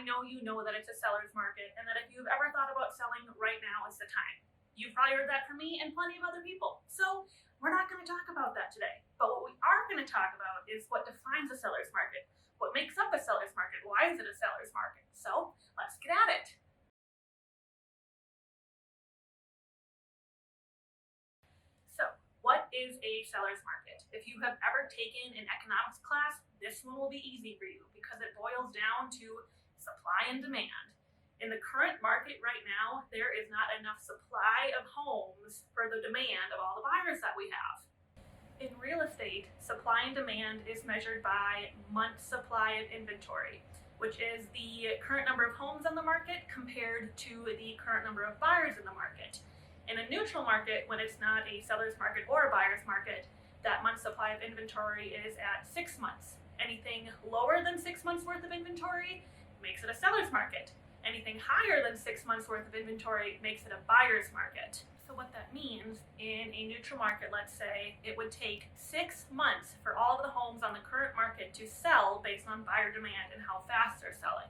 know you know that it's a seller's market and that if you've ever thought about selling, right now is the time. You've probably heard that from me and plenty of other people. So we're not going to talk about that today. But what we are going to talk about is what defines a seller's market. What makes up a seller's market? Why is it a seller's market? So let's get at it. So what is a seller's market? If you have ever taken an economics class, this one will be easy for you because it boils down to supply and demand. In the current market right now, there is not enough supply of homes for the demand of all the buyers that we have. In real estate, supply and demand is measured by months supply of inventory, which is the current number of homes on the market compared to the current number of buyers in the market. In a neutral market, when it's not a seller's market or a buyer's market, that month supply of inventory is at 6 months. Anything lower than 6 months worth of inventory makes it a seller's market. Anything higher than 6 months worth of inventory makes it a buyer's market. So what that means, in a neutral market, let's say, it would take 6 months for all of the homes on the current market to sell based on buyer demand and how fast they're selling.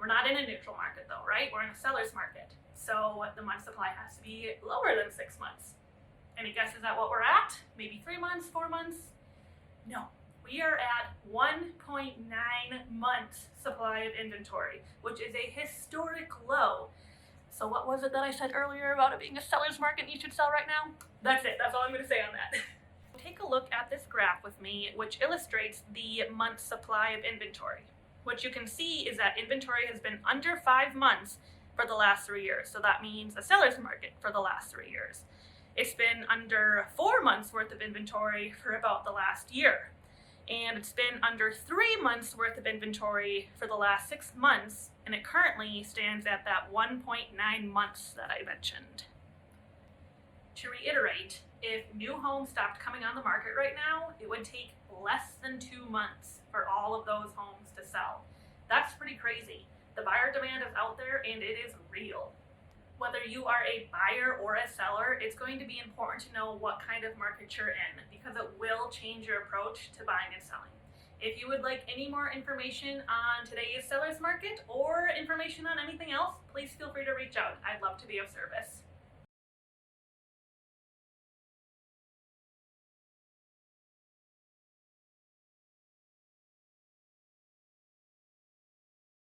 We're not in a neutral market though, right? We're in a seller's market. So the month supply has to be lower than 6 months. Any guesses at what we're at? Maybe 3 months, 4 months? No. We are at 1.9 months supply of inventory, which is a historic low. So what was it that I said earlier about it being a seller's market and you should sell right now? That's it. That's all I'm going to say on that. Take a look at this graph with me, which illustrates the month supply of inventory. What you can see is that inventory has been under 5 months for the last 3 years. So that means a seller's market for the last 3 years. It's been under 4 months worth of inventory for about the last year. And it's been under 3 months worth of inventory for the last 6 months, and it currently stands at that 1.9 months that I mentioned. To reiterate, if new homes stopped coming on the market right now, it would take less than 2 months for all of those homes to sell. That's pretty crazy. The buyer demand is out there and it is real. Whether you are a buyer or a seller, it's going to be important to know what kind of market you're in because it will change your approach to buying and selling. If you would like any more information on today's seller's market or information on anything else, please feel free to reach out. I'd love to be of service.